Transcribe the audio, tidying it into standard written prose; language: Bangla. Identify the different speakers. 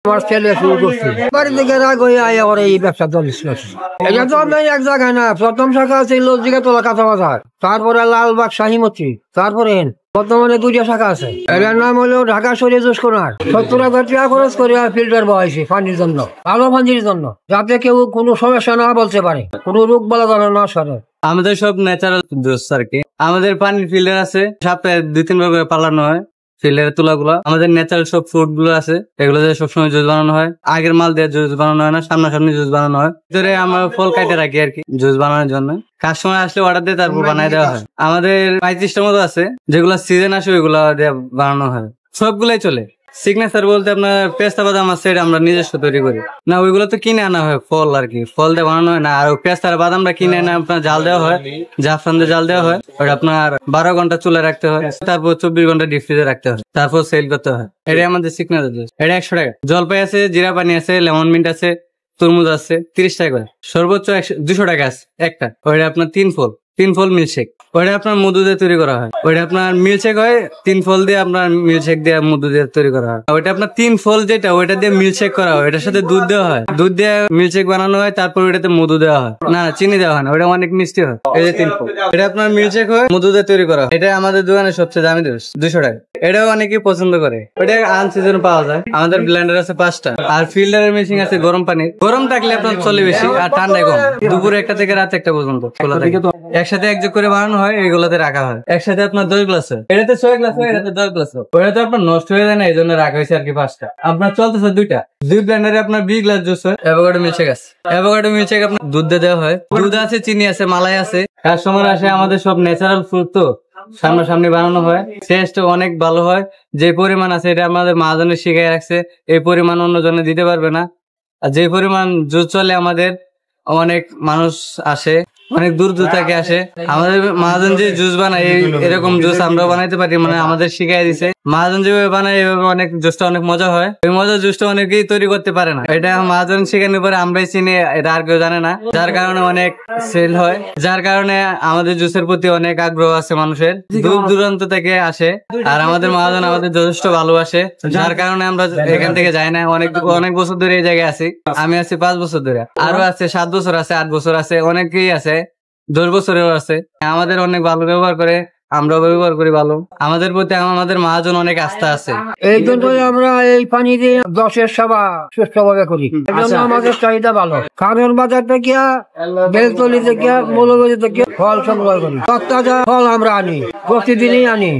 Speaker 1: আমার ছেলে শুরু করছে বাড়ি থেকে রাগ হয়ে আয়া করে এই ব্যবসা চলছিল। এটা তো আমি এক জায়গায় না, প্রথম শাখা আছে লজিকা তোলা কাঁচা বাজার, তারপরে লালবাগ শাহিমতি, তারপরে বর্তমানে 2টা শাখা আছে। এটার নাম হলো ঢাকা শরীয় জুস কর্নার। 70,000 টাকা খরচ করে ফিল্টার বহাইছে পানির জন্য, ভালো পানির জন্য, যাতে কেউ কোনো সমস্যা না বলতে পারে, কোনো রোগ বলা যাবে না সরে।
Speaker 2: আমাদের সব ন্যাচারাল জুস আর কি। আমাদের পানির ফিল্টার আছে, সপ্তাহে 2-3 বার করে পালানো হয় ফিল্টারের তুলাগুলো। আমাদের ন্যাচারাল সব ফ্রুট গুলো আছে, এগুলো দিয়ে সবসময় জুস বানানো হয়। আগের মাল দিয়ে জুস বানানো হয় না, সামনাসামনি জুস বানানো হয়। ভিতরে আমরা ফল কাটে রাখি আর কি জুস বানানোর জন্য। কাস্টমার আসলে অর্ডার দিয়ে তারপর বানাই দেওয়া হয়। আমাদের 35টা মতো আছে, যেগুলো সিজন আসে ওইগুলো দিয়ে বানানো হয়। সবগুলাই চলে। সিগনেচার বলতে আপনার পেস্তা বাদাম আছে, এটা আমরা নিজস্ব তৈরি করি না, ওইগুলো তো কিনে আনা হয় ফল আর কি, ফল দিয়ে বানানো হয় না। আর পেস্তার বাদামটা কিনে এনে আপনার জাল দেওয়া হয়, জাফরান দিয়ে জাল দেওয়া হয়। ওটা আপনার 12 ঘন্টা চুলে রাখতে হয়, তারপর 24 ঘন্টা ডিপ ফ্রিজে রাখতে হয়, তারপর সেল করতে হয়। এটাই আমাদের সিগনেচার জুস। এটা 100 টাকা। জলপাই আছে, জিরা পানি আছে, লেমন মিন্ট আছে, তরমুজ আছে 30 টাকা করে। সর্বোচ্চ 200 টাকা আছে একটা। ওইটা আপনার 3 ফল মিল্কশেক, ওইটা আপনার মধু দিয়ে তৈরি করা হয়। ওইটা আপনার মিল্কশেক হয় 3 ফল দিয়ে, আপনার মিল্কশেক দিয়ে মধু দিয়ে তৈরি করা হয়। ওইটা আপনার 3 ফল যেটা, ওইটা দিয়ে মিল্কশেক করা হয়। এটার সাথে দুধ দেওয়া হয়, দুধ দিয়ে মিল্কশেক বানানো হয়, তারপর ওইটাতে মধু দেওয়া হয়। না, চিনি দেওয়া হয় না, ওইটা অনেক মিষ্টি হয়। এই যে 3 ফল, এটা আপনার মিল্কশেক হয়, মধু দিয়ে তৈরি করা হয়। এটা আমাদের দোকানে সবচেয়ে দামি জুস, 200 টাকা। এটাও অনেকেই পছন্দ করে। ওইটা আনসিজন পাওয়া যায়। আমাদের ব্লেন্ডার আছে 5টা, আর ফিল্টারের মেশিন আছে গরম পানি। গরম থাকলে আপনার চলে বেশি, আর ঠান্ডায় কম। দুপুরে 1টা থেকে রাত 1টা পর্যন্ত খোলা থাকে। একসাথে একযোগ করে বানানো হয়, এগুলোতে রাখা হয়। একসাথে আপনার 10 গ্লাস হয়, এটাতে 6 গ্লাস হয়, এটাতে 10 গ্লাস হয়। ওটা তো আপনার নষ্ট হয়ে যায় না, এই জন্য রাখা হয়েছে আর কি 5টা। আপনার চলতেছে 2টা। 2 ব্লেন্ডারে আপনার 20 গ্লাস জুস হয়। অ্যাভোকাডো মিল্কশেক আছে, অ্যাভোকাডো মিল্কশেক আপনার দুধ দিয়ে দেওয়া হয়। দুধ আছে, চিনি আছে, মালাই আছে। কাস্টমার আসে, আমাদের সব ন্যাচারাল ফ্রুট তো সামনাসামনি বানানো হয়, টেস্ট অনেক ভালো হয়। যে পরিমাণ আছে এটা আমাদের মহাজনের শিখাই রাখছে, এই পরিমাণ অন্য জনে দিতে পারবে না। আর যে পরিমাণ জুস চলে আমাদের, অনেক মানুষ আসে, অনেক দূর দূর থেকে আসে। আমাদের মহাজন যে জুস বানায়, এরকম জুস আমরা বানাইতে পারি, মানে আমাদের শিখাই দিছে। মহাজন যেভাবে বানায় এইভাবে অনেক জুসটা অনেক মজা হয়। ওই মজার জুসটা অনেকেই তৈরি করতে পারে না, এটা মহাজন শিখানোর পরে আমরাই চিনি, এটা আর কেউ জানে না, যার কারণে অনেক সেল হয়। যার কারণে আমাদের জুসের প্রতি অনেক আগ্রহ আছে মানুষের, দূর দূরান্ত থেকে আসে। আর আমাদের মহাজন আমাদের যথেষ্ট ভালোবাসে, যার কারণে আমরা এখান থেকে যাই না। অনেক বছর ধরে এই জায়গায় আছি। আমি আছি 5 বছর ধরে, আরো আছে 7 বছর আছে, 8 বছর আছে, অনেকেই আছে 10 বছরেও আছে। আমাদের অনেক ভালো ব্যবহার করে, আমরাও ব্যবহার করি ভালো। আমাদের প্রতি আমাদের মহাজন অনেক আস্থা আছে।
Speaker 1: এই জন্যই আমরা এই পানি দিয়ে 10-এর সেবা সুস্থভাবে করি। এই জন্য আমাদের চাহিদা ভালো। কারণ বাজার থেকে, বেলতলি থেকে, মৌলবাড়ি থেকে ফল সংগ্রহ করি। তাজা ফল আমরা আনি, প্রতিদিনই আনি।